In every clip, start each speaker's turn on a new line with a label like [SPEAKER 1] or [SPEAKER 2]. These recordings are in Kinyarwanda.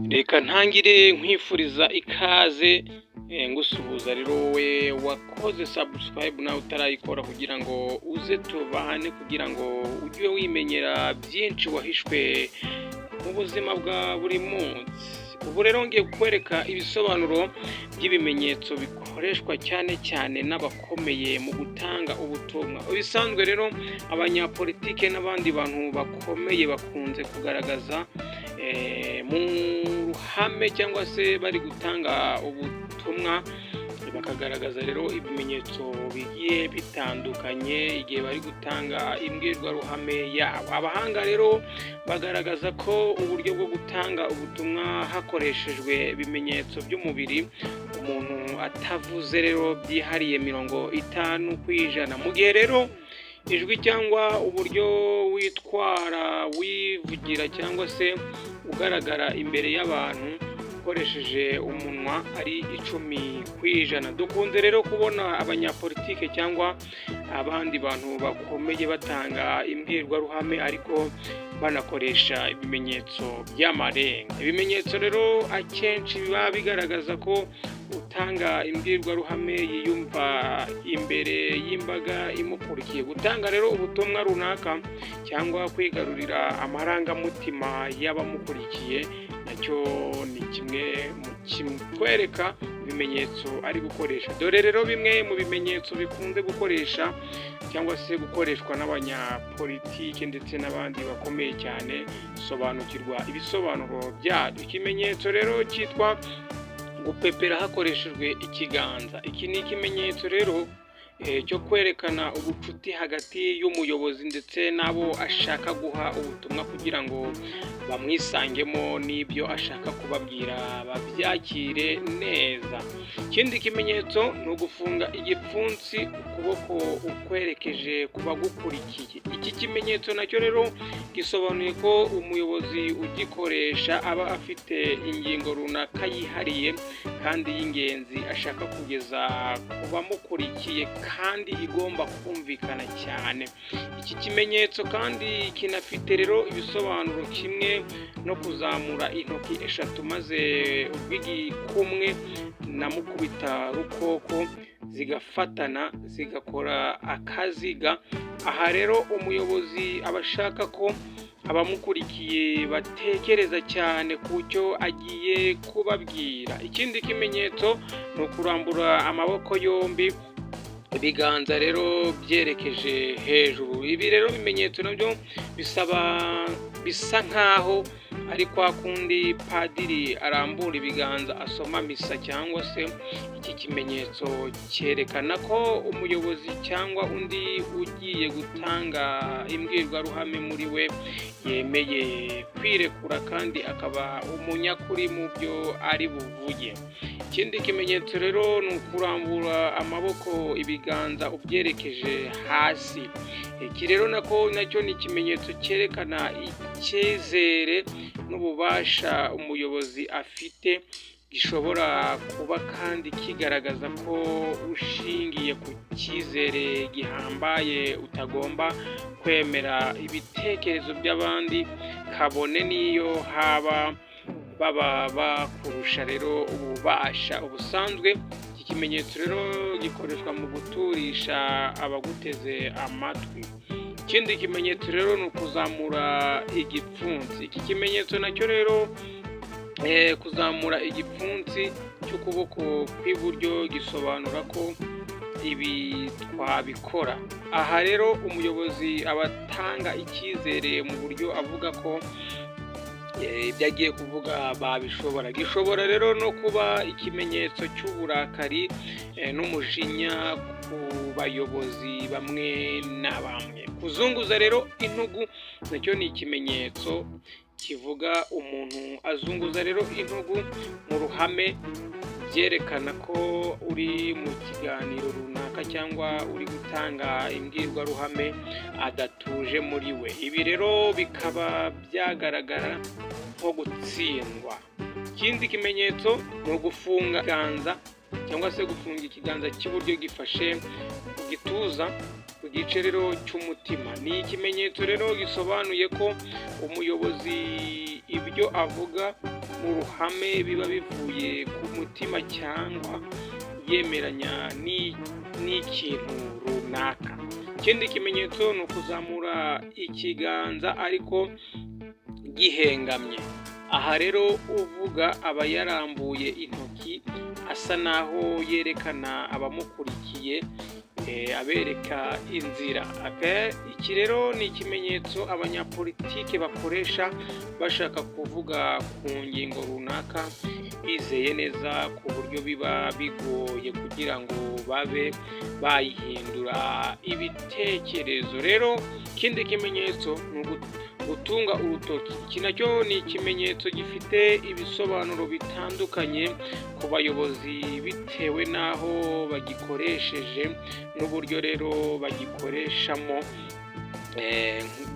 [SPEAKER 1] Reka ntangire nkwifuriza ikaze ngusuhuza rero wowe wakoze subscribe nawe utarayikora kugira ngo uze tubane kugira ngo ujye wimenyera byinshi wahishwe mu buzima bwa buri munsi. Ubu rero ngiye kukwereka ibisobanuro by'ibimenyetso bikoreshwa cyane cyane n'abakomeye mu gutanga ubutumwa. Ibisanzwe rero abanyapolitike n'abandi bantu bakomeye bakunze kugaragaza mu ruhame cyangwa se bari gutanga ubutumwa, bakagaragaza rero ibimenyetso bigiye bitandukanye igihe bari gutanga imbwirwaruhame yabo. Abahanga rero bagaragaza ko uburyo bwo gutanga ubutumwa hakoreshejwe ibimenyetso by'umubiri umuntu atavuze rero byihariye 50%. Mu gihe rero ijwi cyangwa uburyo witwara wivugira cyangwa se ugaragara imbere y'abantu ukoresheje umunwa ari 10%. Dukunze rero kubona abanyapolitike cyangwa abandi bantu bakomeye batanga imbwirwaruhame ariko banakoresha ibimenyetso by'amarenga. Ibimenyetso rero akenshi biba bigaragaza ko utanga imbwirwaruhame yiyumva imbere y'imbaga imukurikiye. Gutanga rero ubutumwa runaka cyangwa kwigarurira amarangamutima y'abamukurikiye nacyo ni kimwe mu kwereka ibimenyetso ari gukoresha. Dore rero bimwe mu bimenyetso bikunze gukoresha cyangwa se gukoreshwa n'abanyapolitike ndetse n'abandi bakomeye cyane. Sobanukirwa ibisobanuro byabyo. Ikimenyetso rero cyitwa gupepera hakoreshejwe ikiganza. Iki ni ikimenyetso rero cyo kwerekana ubucuti hagati y'umuyobozi ndetse n'abo ashaka guha ubutumwa kugira ngo bamwisangemo n'ibyo ashaka kubabwira babyakire neza. Ikindi kimenyetso ni ugufunga igipfunsi ukuboko ukwerekeje ku bagukurikiye. Iki kimenyetso nacyo rero gisobanuye ko umuyobozi ugikoresha aba afite ingingo runaka yihariye kandi y'ingenzi ashaka kugeza ku bamukurikiye kandi igomba kumvikana cyane. Iki kimenyetso kandi kinafite rero ibisobanuro kimwe no kuzamura intoki eshatu maze urw'igikumwe na mukubita rukoko zigafatana zigakora akaziga. Aha rero umuyobozi aba ashaka ko abamukurikiye batekereza cyane ku cyo agiye kubabwira. Ikindi kimenyetso ni ukurambura amaboko yombi, ibiganza rero byerekeje hejuru. Ibi rero bimenyetso nabyo bisa nkaho ari kwa kundi padiri arambura ibiganza asoma misa, cyangwa se iki kimenyetso cyerekana ko umuyobozi cyangwa undi ugiye gutanga imbwirwaruhame muri we yemeye kwirekura kandi akaba umunyakuri mu byo ari buvuge. Ikindi kimenyetso rero ni ukurambura amaboko, ibiganza ubyerekeje hasi. Iki rero nacyo ni ikimenyetso cyerekana icyizere n'ububasha umuyobozi afite, gishobora kuba kandi kigaragaza ko ushingiye ku cyizere gihambaye utagomba kwemera ibitekerezo by'abandi kabone n'iyo baba bakurusha rero ububasha. Ubusanzwe iki kimenyetso rero gikoreshwa mu guturisha abaguteze amatwi. Ikindi kimenyetso rero ni ukuzamura igipfunsi. Iki kimenyetso nacyo rero kuzamura igipfunsi cy'ukuboko kw'iburyo gisobanura ko ibi twabikora. Aha rero umuyobozi aba atanga icyizere mu buryo avuga ko ibyo agiye kuvuga babishobora. Gishobora rero no kuba ikimenyetso cy'uburakari n'umujinya ku bayobozi bamwe na bamwe. Kuzunguza rero intugu nacyo ni ikimenyetso kivuga umuntu azunguza rero intugu mu ruhame, byerekana ko uri mu kiganiro runaka cyangwa uri gutanga imbwirwaruhame adatuje muri we. Ibi rero bikaba byagaragara nko gutsindwa. Ikindi kimenyetso ni ugufunga ikiganza cyangwa se gufunga ikiganza cy'iburyo gifashe ku gituza ku gice rero cy'umutima. Ni ikimenyetso rero gisobanuye ko umuyobozi ibyo avuga mu ruhame biba bivuye ku mutima cyangwa yemeranya n'ikintu runaka. Ikindi kimenyetso ni ukuzamura ikiganza ariko gihengamye. Aha rero uvuga aba yarambuye intoki asa naho yerekana abamukurikiye, abereka inzira. Iki rero ni ikimenyetso abanyapolitike bakoresha bashaka kuvuga ku ngingo runaka bizeye neza ku buryo biba bigoye kugira ngo babe bayihindura ibitekerezo. Rero ikindi kimenyetso ni gutunga urutoki. Iki nacyo ni ikimenyetso gifite ibisobanuro bitandukanye ku bayobozi bitewe n'aho bagikoresheje n'uburyo rero bagikoreshamo.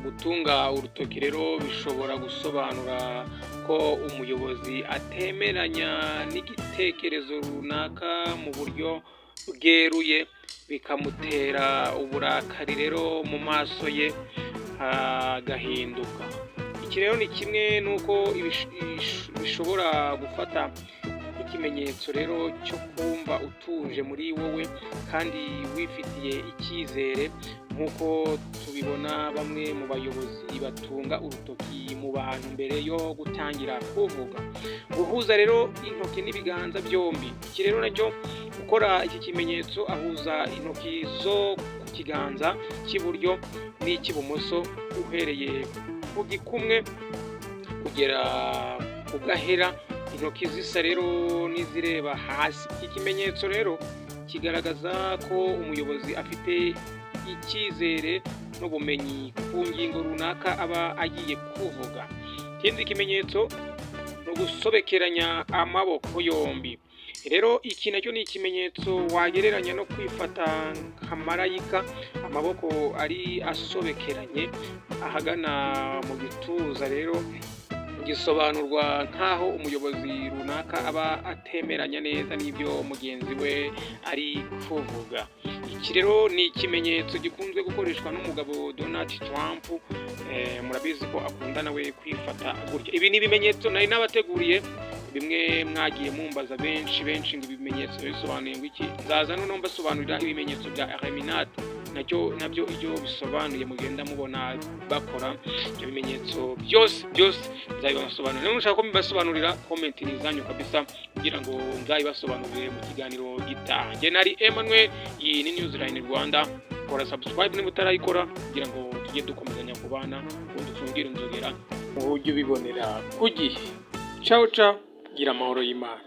[SPEAKER 1] Gutunga urutoki rero bishobora gusobanura ko umuyobozi atemeranya n'igitekerezo runaka mu buryo bweruye, bikamutera uburakari rero mu maso ye agahinduka. Iki rero ni kimwe n'uko bishobora gufata ikimenyetso rero cyo kumva utuje muri wowe kandi wifitiye icyizere, nk'uko tubibona bamwe mu bayobozi batunga urutoki mu bantu mbere yo gutangira kuvuga. Guhuza rero intoki n'ibiganza byombi. Iki rero nacyo gukora iki kimenyetso ahuza intoki zo ku kiganza cy'iburyo n'icy'ibumoso uhereye ku gikumwe kugera ku gahera, intoki zisa rero n'izireba hasi. Iki kimenyetso rero kigaragaza ko umuyobozi afite icyizere n'ubumenyi ku ngingo runaka aba agiye kuvuga. Ikindi kimenyetso ni ugusobekeranya amaboko yombi. Rero iki nacyo ni ikimenyetso wagereranya no kwifata nka marayika, amaboko ari asobekeranye ahagana mu gituza. Rero gisobanurwa nk'aho umuyobozi runaka aba atemeranya neza n'ibyo mugenzi we ari kuvuga. Iki rero ni ikimenyetso gikunzwe gukoreshwa n'umugabo Donald Trump. Murabizi ko akunda nawe kwifata gutya. Ibi ni ibimenyetso nari nabateguriye, bimwe mwagiye mumbaza benshi ngo ibimenyetso bisobanuye ngo iki. Nzaza noneho mbasobanurira ibimenyetso bya Illuminati nabyo ibyo bisobanuye mugenda mubona bakora. Ibyo bimenyetso byose nzabibasobanurira. Niba mushaka ko mbibasobanurira, comment ni izanyu kabisa kugira ngo nzabibasobanurire mu kiganiro gitaha. Njye nari Emmanuel, iyi ni Newsline Rwanda. Kora subscribe niba utarayikora kugira ngo tujye dukomezanya kubana ubundi tungire inzogera mu buryo bibonera ku gihe. Ciao, gira amahoro y'Imana.